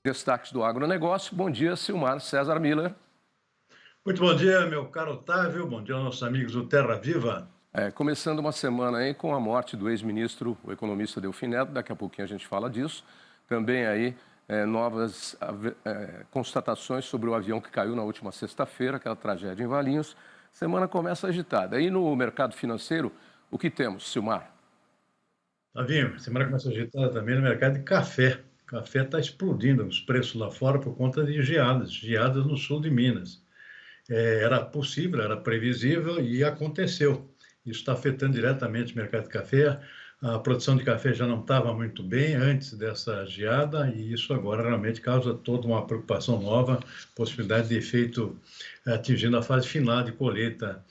Destaques do agronegócio. Bom dia, Silmar César Miller. Muito bom dia, meu caro Otávio. Bom dia aos nossos amigos do Terra Viva. Começando uma semana aí com a morte do ex-ministro, o economista Delfim Neto. Daqui a pouquinho a gente fala disso. Também aí novas constatações sobre o avião que caiu na última sexta-feira, aquela tragédia em Valinhos. Semana começa agitada. Aí no mercado financeiro, o que temos, Silmar? Tavinho, semana começa agitada também no mercado de café. O café está explodindo os preços lá fora por conta de geadas no sul de Minas. Era possível, era previsível e aconteceu. Isso está afetando diretamente o mercado de café. A produção de café já não estava muito bem antes dessa geada e isso agora realmente causa toda uma preocupação nova, possibilidade de efeito atingindo a fase final de colheita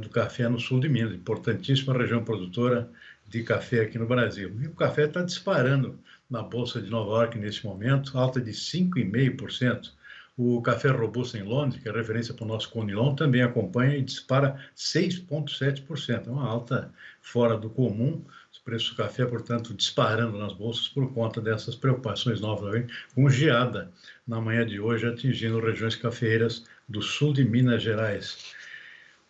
do café no sul de Minas, importantíssima região produtora de café aqui no Brasil. E o café está disparando na Bolsa de Nova York nesse momento, alta de 5,5%. O café robusto em Londres, que é referência para o nosso Conilon, também acompanha e dispara 6,7%. É uma alta fora do comum. Os preços do café, portanto, disparando nas bolsas por conta dessas preocupações novas, com geada na manhã de hoje, atingindo regiões cafeeiras do sul de Minas Gerais.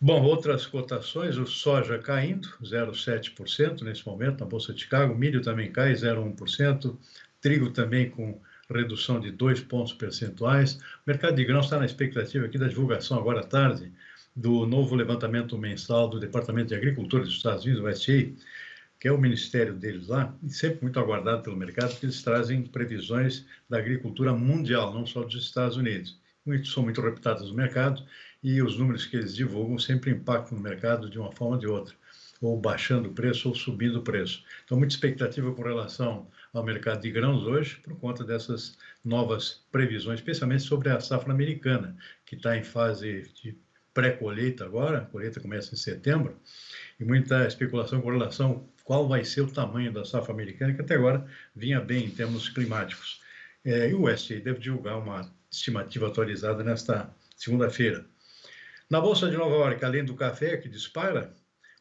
Bom, outras cotações, o soja caindo, 0,7% nesse momento na Bolsa de Chicago, milho também cai, 0,1%, trigo também com redução de 2 pontos percentuais. O mercado de grãos está na expectativa aqui da divulgação agora à tarde do novo levantamento mensal do Departamento de Agricultura dos Estados Unidos, o USDA, que é o ministério deles lá, e sempre muito aguardado pelo mercado, porque eles trazem previsões da agricultura mundial, não só dos Estados Unidos. São muito reputados no mercado e os números que eles divulgam sempre impactam no mercado de uma forma ou de outra, ou baixando o preço ou subindo o preço. Então, muita expectativa com relação ao mercado de grãos hoje, por conta dessas novas previsões, especialmente sobre a safra americana, que está em fase de pré-colheita agora, a colheita começa em setembro, e muita especulação com relação a qual vai ser o tamanho da safra americana, que até agora vinha bem em termos climáticos. E o USDA deve divulgar uma estimativa atualizada nesta segunda-feira. Na Bolsa de Nova York, além do café, que dispara,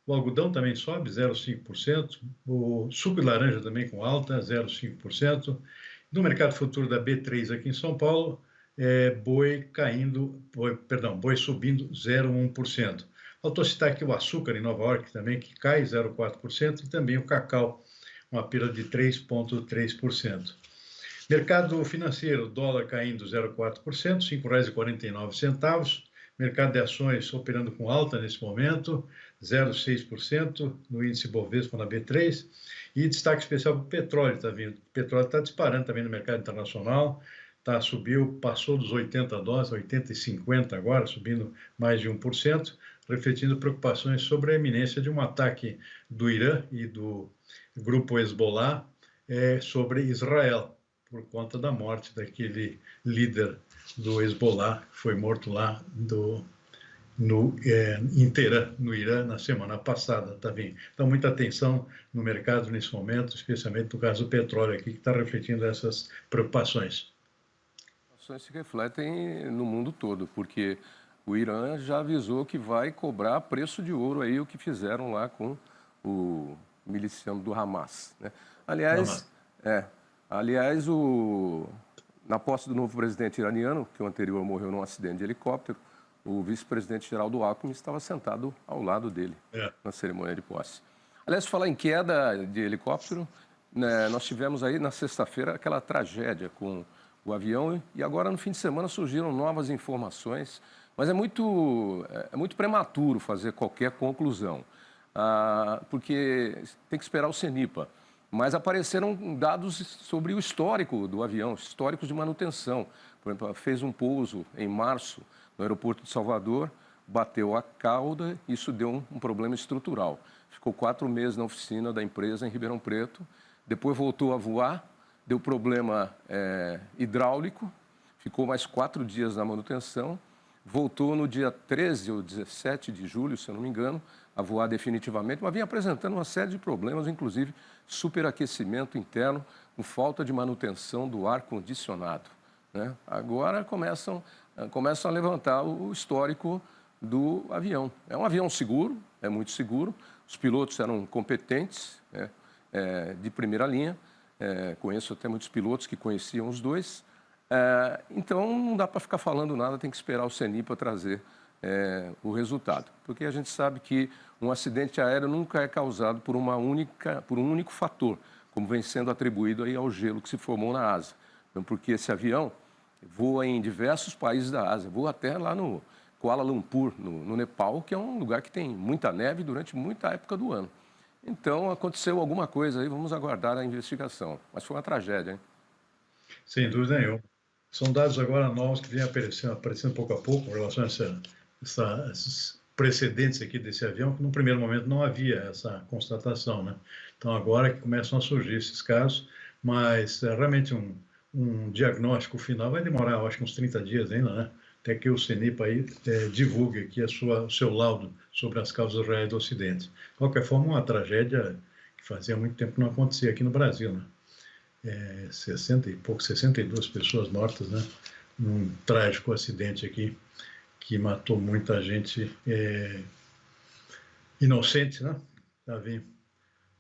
o algodão também sobe 0,5%, o suco de laranja também com alta, 0,5%. No mercado futuro da B3 aqui em São Paulo, boi subindo 0,1%. Faltou citar aqui o açúcar em Nova York também, que cai 0,4%, e também o cacau, uma perda de 3,3%. Mercado financeiro, dólar caindo 0,4%, R$ 5,49. Mercado de ações operando com alta nesse momento, 0,6% no índice Bovespa na B3. E destaque especial para o petróleo, tá vindo. O petróleo está disparando também no mercado internacional, subiu, passou dos $80, 80,50 agora, subindo mais de 1%, refletindo preocupações sobre a iminência de um ataque do Irã e do grupo Hezbollah sobre Israel, por conta da morte daquele líder do Hezbollah, que foi morto lá em Teherã, no Irã, na semana passada, tá vendo? Então, muita atenção no mercado nesse momento, especialmente no caso do petróleo aqui, que está refletindo essas preocupações. As ações se refletem no mundo todo, porque o Irã já avisou que vai cobrar preço de ouro aí o que fizeram lá com o miliciano do Hamas, né? Aliás, Aliás, na posse do novo presidente iraniano, que o anterior morreu num acidente de helicóptero, o vice-presidente Geraldo Alckmin estava sentado ao lado dele na cerimônia de posse. Aliás, falar em queda de helicóptero, né, nós tivemos aí na sexta-feira aquela tragédia com o avião e agora no fim de semana surgiram novas informações, mas é muito prematuro fazer qualquer conclusão, porque tem que esperar o CENIPA. Mas apareceram dados sobre o histórico do avião, históricos de manutenção. Por exemplo, fez um pouso em março no aeroporto de Salvador, bateu a cauda, isso deu um problema estrutural. Ficou 4 meses na oficina da empresa em Ribeirão Preto, depois voltou a voar, deu problema hidráulico, ficou mais 4 dias na manutenção, voltou no dia 13 ou 17 de julho, se eu não me engano, a voar definitivamente, mas vinha apresentando uma série de problemas, inclusive superaquecimento interno, com falta de manutenção do ar-condicionado, né? Agora começam a levantar o histórico do avião. É um avião seguro, é muito seguro, os pilotos eram competentes, de primeira linha, conheço até muitos pilotos que conheciam os dois. Então, não dá para ficar falando nada, tem que esperar o CENI para trazer o resultado. Porque a gente sabe que um acidente aéreo nunca é causado por um único fator, como vem sendo atribuído aí ao gelo que se formou na Ásia. Então, porque esse avião voa em diversos países da Ásia, voa até lá no Kuala Lumpur, no Nepal, que é um lugar que tem muita neve durante muita época do ano. Então, aconteceu alguma coisa aí, vamos aguardar a investigação. Mas foi uma tragédia, hein? Sem dúvida nenhuma. São dados agora novos que vêm aparecendo pouco a pouco em relação a esses precedentes aqui desse avião, que no primeiro momento não havia essa constatação, né? Então, agora que começam a surgir esses casos, mas realmente um diagnóstico final vai demorar, eu acho que uns 30 dias ainda, né? Até que o CENIPA aí divulgue aqui o seu laudo sobre as causas reais do acidente. De qualquer forma, uma tragédia que fazia muito tempo que não acontecia aqui no Brasil, né? 62 pessoas mortas, né? Num trágico acidente aqui que matou muita gente inocente, né? Davi,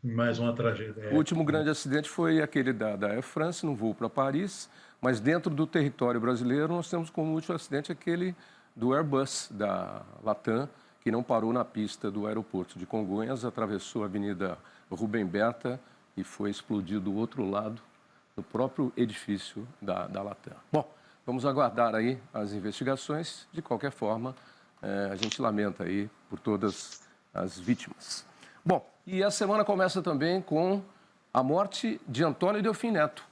mais uma tragédia. O último grande acidente foi aquele da Air France, no voo para Paris, mas dentro do território brasileiro nós temos como último acidente aquele do Airbus, da Latam, que não parou na pista do aeroporto de Congonhas, atravessou a Avenida Rubem Berta e foi explodir do outro lado, no próprio edifício da Latam. Bom, vamos aguardar aí as investigações. De qualquer forma, a gente lamenta aí por todas as vítimas. Bom, e a semana começa também com a morte de Antônio Delfim Neto,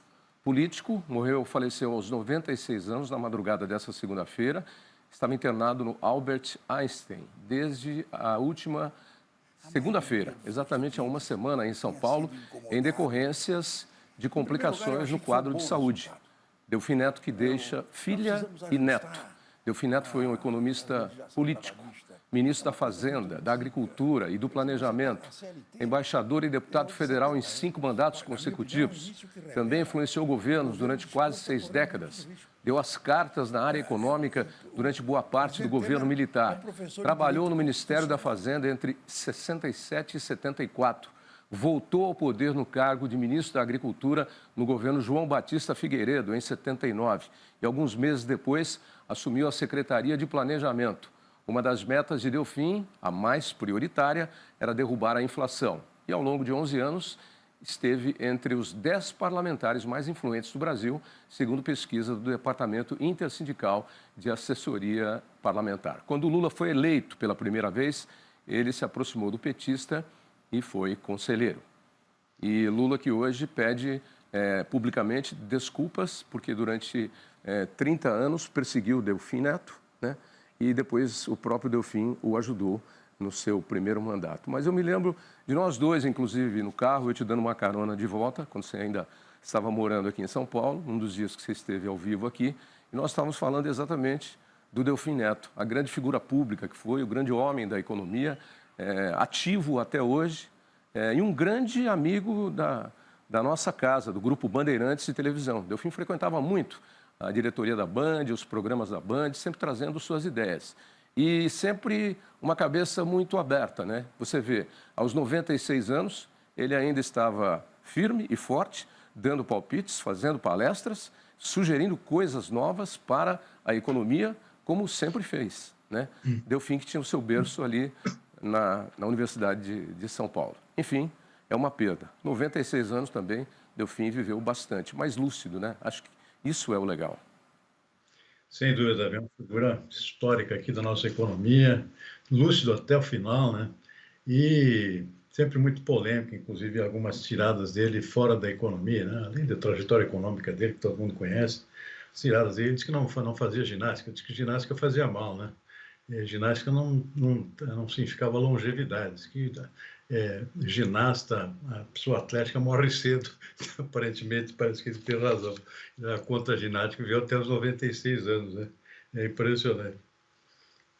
político, faleceu aos 96 anos na madrugada dessa segunda-feira. Estava internado no Albert Einstein desde a última segunda-feira, exatamente há uma semana em São Paulo, em decorrências de complicações no quadro de saúde. Delfim Neto que deixa filha e neto. Delfim Neto foi um economista político, ministro da Fazenda, da Agricultura e do Planejamento, embaixador e deputado federal em 5 mandatos consecutivos. Também influenciou governos durante quase 6 décadas. Deu as cartas na área econômica durante boa parte do governo militar. Trabalhou no Ministério da Fazenda entre 67 e 74. Voltou ao poder no cargo de ministro da Agricultura no governo João Batista Figueiredo, em 79. E alguns meses depois, assumiu a Secretaria de Planejamento. Uma das metas de Delfim, a mais prioritária, era derrubar a inflação. E ao longo de 11 anos, esteve entre os 10 parlamentares mais influentes do Brasil, segundo pesquisa do Departamento Intersindical de Assessoria Parlamentar. Quando Lula foi eleito pela primeira vez, ele se aproximou do petista e foi conselheiro. E Lula que hoje pede publicamente desculpas, porque durante 30 anos perseguiu Delfim Neto, né? E depois o próprio Delfim o ajudou no seu primeiro mandato. Mas eu me lembro de nós dois, inclusive, no carro, eu te dando uma carona de volta, quando você ainda estava morando aqui em São Paulo, um dos dias que você esteve ao vivo aqui, e nós estávamos falando exatamente do Delfim Neto, a grande figura pública que foi, o grande homem da economia, ativo até hoje, e um grande amigo da nossa casa, do Grupo Bandeirantes de televisão. Delfim frequentava muito a diretoria da Band, os programas da Band, sempre trazendo suas ideias. E sempre uma cabeça muito aberta, né? Você vê, aos 96 anos, ele ainda estava firme e forte, dando palpites, fazendo palestras, sugerindo coisas novas para a economia, como sempre fez, né? Delfim que tinha o seu berço ali na Universidade de São Paulo. Enfim, é uma perda. 96 anos também, Delfim viveu bastante, mais lúcido, né? Acho que isso é o legal. Sem dúvida, é uma figura histórica aqui da nossa economia, lúcido até o final, né? E sempre muito polêmico, inclusive algumas tiradas dele fora da economia, né? Além da trajetória econômica dele, que todo mundo conhece, as tiradas dele, ele disse que não fazia ginástica, disse que ginástica fazia mal, né? Ginástica não significava longevidade, que ginasta, a pessoa atlética morre cedo, aparentemente parece que ele tem razão. A conta ginástica veio até os 96 anos, né? É impressionante.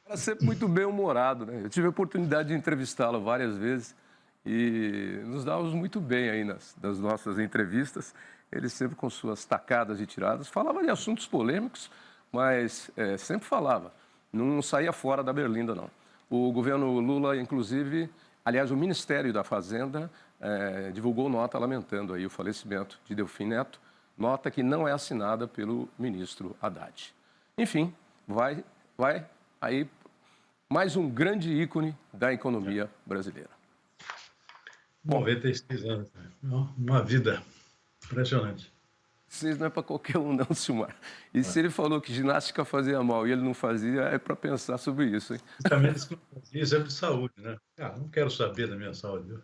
Era sempre muito bem-humorado, né? Eu tive a oportunidade de entrevistá-lo várias vezes e nos dávamos muito bem aí nas nossas entrevistas. Ele sempre com suas tacadas e tiradas, falava de assuntos polêmicos, mas sempre falava. Não saía fora da berlinda, não. O governo Lula, inclusive, aliás, o Ministério da Fazenda divulgou nota lamentando aí o falecimento de Delfim Neto nota que não é assinada pelo ministro Haddad. Enfim, vai aí mais um grande ícone da economia brasileira. 96 anos, né? Uma vida impressionante. Isso não é para qualquer um, não, Silmar. E se ele falou que ginástica fazia mal e ele não fazia, é para pensar sobre isso, hein? Justamente isso que eu fazia, exame de saúde, né? Não quero saber da minha saúde.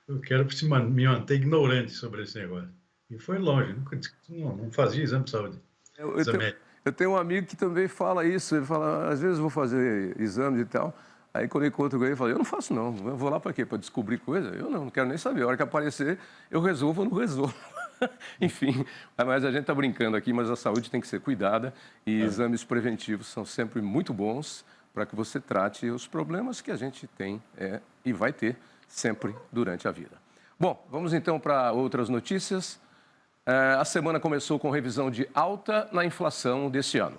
Eu quero me manter ignorante sobre esse negócio. E foi longe, não fazia exame de saúde. Eu tenho um amigo que também fala isso. Ele fala, às vezes eu vou fazer exame e tal. Aí quando eu encontro com ele, eu falo, eu não faço não. Eu vou lá para quê? Para descobrir coisa? Eu não quero nem saber. A hora que aparecer, eu resolvo ou não resolvo. Enfim, mas a gente está brincando aqui, mas a saúde tem que ser cuidada e exames preventivos são sempre muito bons para que você trate os problemas que a gente tem e vai ter sempre durante a vida. Bom, vamos então para outras notícias. A semana começou com revisão de alta na inflação deste ano.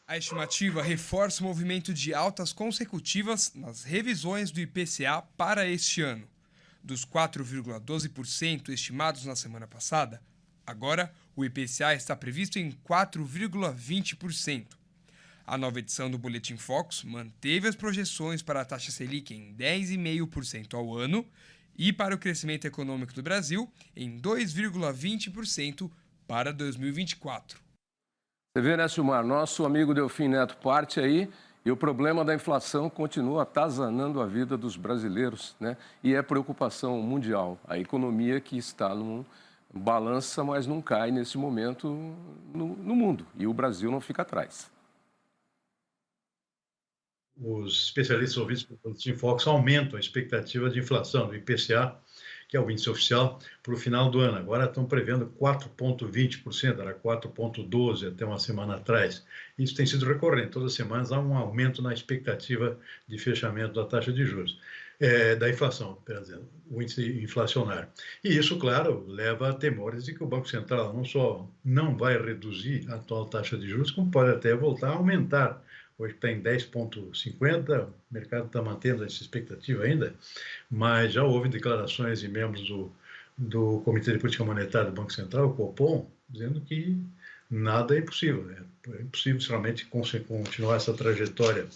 A estimativa reforça o movimento de altas consecutivas nas revisões do IPCA para este ano. Dos 4,12% estimados na semana passada, agora o IPCA está previsto em 4,20%. A nova edição do Boletim Focus manteve as projeções para a taxa Selic em 10,5% ao ano e para o crescimento econômico do Brasil em 2,20% para 2024. Você vê, né, Silmar? Nosso amigo Delfim Neto parte aí e o problema da inflação continua atazanando a vida dos brasileiros, né? E é preocupação mundial. A economia que está num balança, mas não cai nesse momento no mundo. E o Brasil não fica atrás. Os especialistas ouvidos pelo Boletim Focus aumentam a expectativa de inflação do IPCA, que é o índice oficial, para o final do ano. Agora estão prevendo 4,20%, era 4,12% até uma semana atrás. Isso tem sido recorrente, todas as semanas há um aumento na expectativa de fechamento da taxa de juros, da inflação, o índice inflacionário. E isso, claro, leva a temores de que o Banco Central não só não vai reduzir a atual taxa de juros, como pode até voltar a aumentar. Hoje está em 10,50%, o mercado está mantendo essa expectativa ainda, mas já houve declarações de membros do Comitê de Política Monetária do Banco Central, o Copom, dizendo que nada é impossível, né? É impossível realmente continuar essa trajetória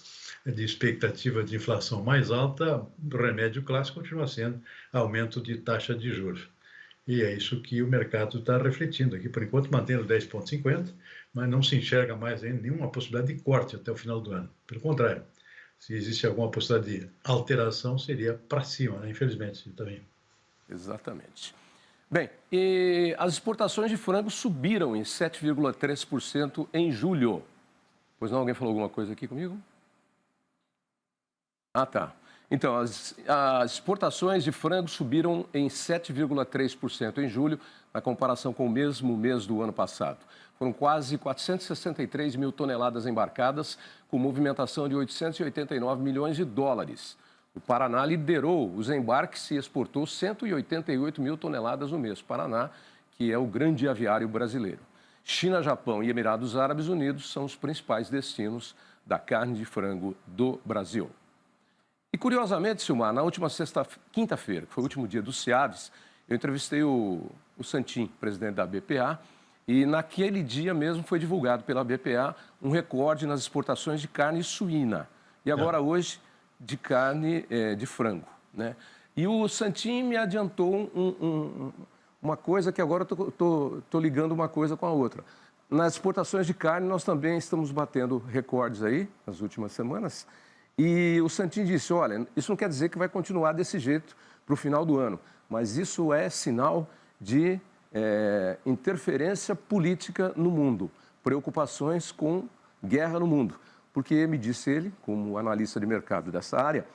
de expectativa de inflação mais alta. O remédio clássico continua sendo aumento de taxa de juros. E é isso que o mercado está refletindo aqui. Por enquanto, mantendo 10,50%, mas não se enxerga mais ainda nenhuma possibilidade de corte até o final do ano. Pelo contrário, se existe alguma possibilidade de alteração, seria para cima, né? Infelizmente, também. Exatamente. Bem, e as exportações de frango subiram em 7,3% em julho. Pois não, alguém falou alguma coisa aqui comigo? Ah, tá. Então, as exportações de frango subiram em 7,3% em julho, na comparação com o mesmo mês do ano passado. Foram quase 463 mil toneladas embarcadas, com movimentação de 889 milhões de dólares. O Paraná liderou os embarques e exportou 188 mil toneladas no mês. Paraná, que é o grande aviário brasileiro. China, Japão e Emirados Árabes Unidos são os principais destinos da carne de frango do Brasil. E, curiosamente, Silmar, na última quinta-feira, que foi o último dia do SEABS, eu entrevistei o Santin, presidente da BPA, e naquele dia mesmo foi divulgado pela BPA um recorde nas exportações de carne suína. E agora, hoje, de carne de frango, né? E o Santin me adiantou uma coisa que agora eu estou ligando uma coisa com a outra. Nas exportações de carne, nós também estamos batendo recordes aí, nas últimas semanas. E o Santin disse, olha, isso não quer dizer que vai continuar desse jeito para o final do ano, mas isso é sinal de interferência política no mundo, preocupações com guerra no mundo. Porque, me disse ele, como analista de mercado dessa área,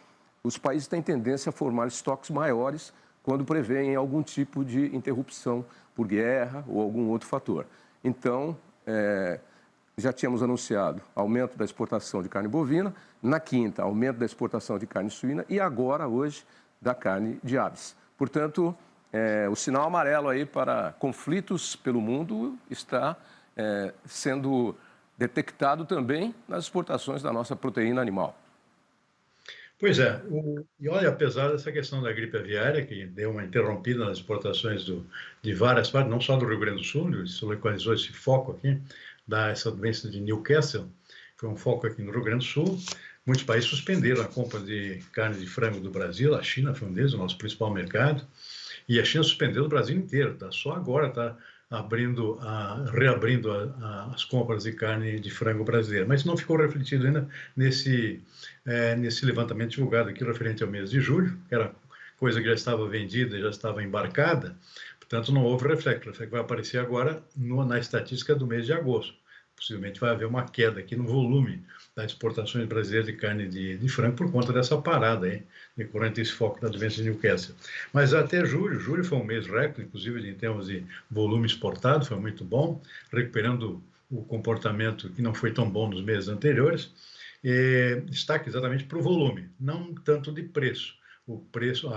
os países têm tendência a formar estoques maiores quando prevêem algum tipo de interrupção por guerra ou algum outro fator. Então, já tínhamos anunciado aumento da exportação de carne bovina, na quinta, aumento da exportação de carne suína e agora, hoje, da carne de aves. Portanto, o sinal amarelo aí para conflitos pelo mundo está sendo detectado também nas exportações da nossa proteína animal. Pois é, e olha, apesar dessa questão da gripe aviária, que deu uma interrompida nas exportações de várias partes, não só do Rio Grande do Sul, se localizou esse foco aqui, essa doença de Newcastle, foi um foco aqui no Rio Grande do Sul. Muitos países suspenderam a compra de carne de frango do Brasil, a China foi um deles, o nosso principal mercado, e a China suspendeu o Brasil inteiro, tá? Só agora está reabrindo as compras de carne de frango brasileira, mas não ficou refletido ainda nesse levantamento divulgado aqui referente ao mês de julho, que era coisa que já estava vendida, já estava embarcada, portanto não houve reflexo. O reflexo vai aparecer agora na estatística do mês de agosto. Possivelmente vai haver uma queda aqui no volume das exportações brasileiras de carne de frango por conta dessa parada aí, decorrente desse foco da doença de Newcastle. Mas até julho foi um mês recorde, inclusive em termos de volume exportado, foi muito bom, recuperando o comportamento que não foi tão bom nos meses anteriores. Destaque exatamente para o volume, não tanto de preço. O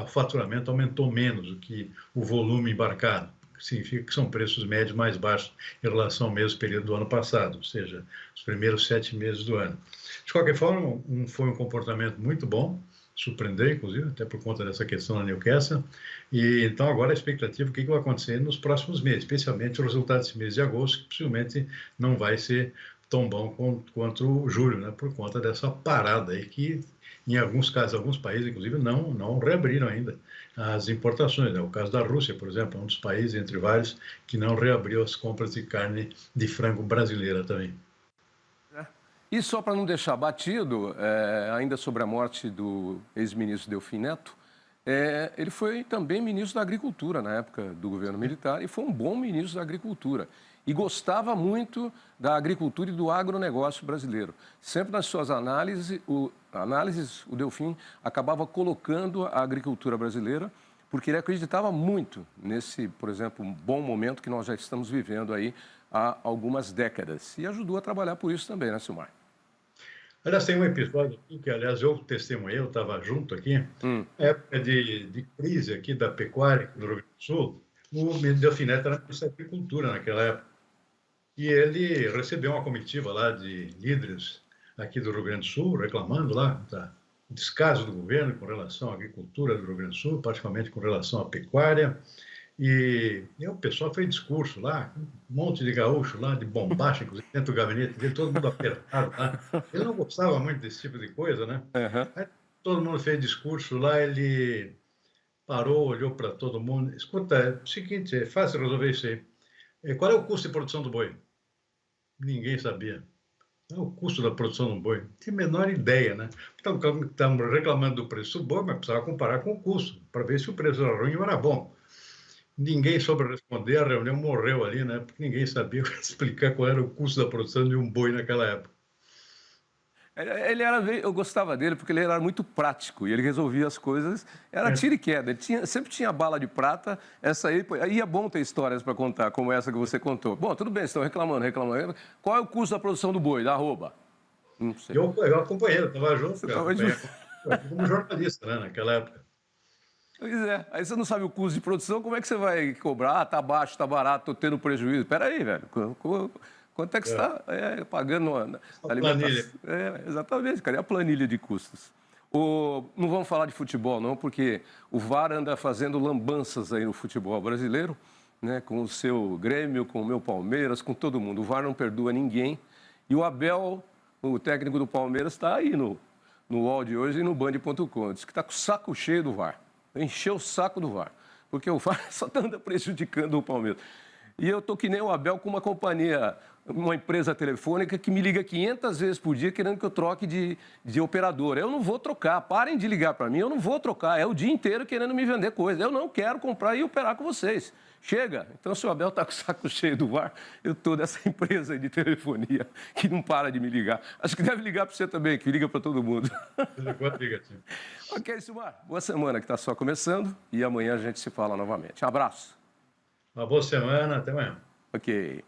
faturamento aumentou menos do que o volume embarcado. Significa que são preços médios mais baixos em relação ao mesmo período do ano passado, ou seja, os primeiros 7 meses do ano. De qualquer forma, foi um comportamento muito bom, surpreendeu, inclusive, até por conta dessa questão da Newcastle. E então agora a expectativa, o que vai acontecer nos próximos meses, especialmente o resultado desse mês de agosto, que possivelmente não vai ser tão bom quanto o julho, né, por conta dessa parada aí que, em alguns casos, alguns países, inclusive, não reabriram ainda as importações. Né? O caso da Rússia, por exemplo, é um dos países, entre vários, que não reabriu as compras de carne de frango brasileira também. E só para não deixar batido, ainda sobre a morte do ex-ministro Delfim Neto, ele foi também ministro da Agricultura na época do governo militar e foi um bom ministro da Agricultura. E gostava muito da agricultura e do agronegócio brasileiro. Sempre nas suas análises, o Delfim acabava colocando a agricultura brasileira, porque ele acreditava muito nesse, por exemplo, um bom momento que nós já estamos vivendo aí há algumas décadas. E ajudou a trabalhar por isso também, né, Silmar? Aliás, tem um episódio aqui que, aliás, eu testemunhei, eu estava junto aqui, época de crise aqui da pecuária do Rio Grande do Sul, o Delfim Neto era ministro da Agricultura naquela época. E ele recebeu uma comitiva lá de líderes aqui do Rio Grande do Sul, reclamando lá do descaso do governo com relação à agricultura do Rio Grande do Sul, particularmente com relação à pecuária. E o pessoal fez discurso lá, um monte de gaúcho lá, de bombacha, inclusive dentro do gabinete dele, todo mundo apertado lá. Ele não gostava muito desse tipo de coisa, né? Uhum. Aí todo mundo fez discurso lá, ele parou, olhou para todo mundo. Escuta, é o seguinte, é fácil resolver isso aí. Qual é o custo de produção do boi? Ninguém sabia. O custo da produção do boi. Não tinha a menor ideia, né? Estamos reclamando do preço do boi, mas precisava comparar com o custo, para ver se o preço era ruim ou era bom. Ninguém soube responder, a reunião morreu ali, né? Porque ninguém sabia explicar qual era o custo da produção de um boi naquela época. Eu gostava dele porque ele era muito prático e ele resolvia as coisas, era tiro e queda. Ele sempre tinha bala de prata, essa aí é bom ter histórias para contar, como essa que você contou. Bom, tudo bem, estão reclamando. Qual é o custo da produção do boi, da arroba? Não sei. Eu acompanhei, eu estava junto, como jornalista, né, naquela época. Pois é, aí você não sabe o custo de produção, como é que você vai cobrar? Ah, tá baixo, tá barato, tô tendo prejuízo. Espera aí, velho, quanto é que você está pagando na alimentação? Exatamente, cadê a planilha de custos? Não vamos falar de futebol, não, porque o VAR anda fazendo lambanças aí no futebol brasileiro, né, com o seu Grêmio, com o meu Palmeiras, com todo mundo. O VAR não perdoa ninguém. E o Abel, o técnico do Palmeiras, está aí no UOL de hoje e no Band.com. Diz que está com o saco cheio do VAR. Encheu o saco do VAR, porque o VAR só anda prejudicando o Palmeiras. E eu estou que nem o Abel com uma companhia, uma empresa telefônica que me liga 500 vezes por dia querendo que eu troque de operadora. Eu não vou trocar, parem de ligar para mim, eu não vou trocar. É o dia inteiro querendo me vender coisa. Eu não quero comprar e operar com vocês. Chega. Então, se o Abel está com o saco cheio do VAR, eu estou dessa empresa de telefonia que não para de me ligar. Acho que deve ligar para você também, que liga para todo mundo. Ok, Silmar. Boa semana que está só começando e amanhã a gente se fala novamente. Um abraço. Uma boa semana, até amanhã. Ok.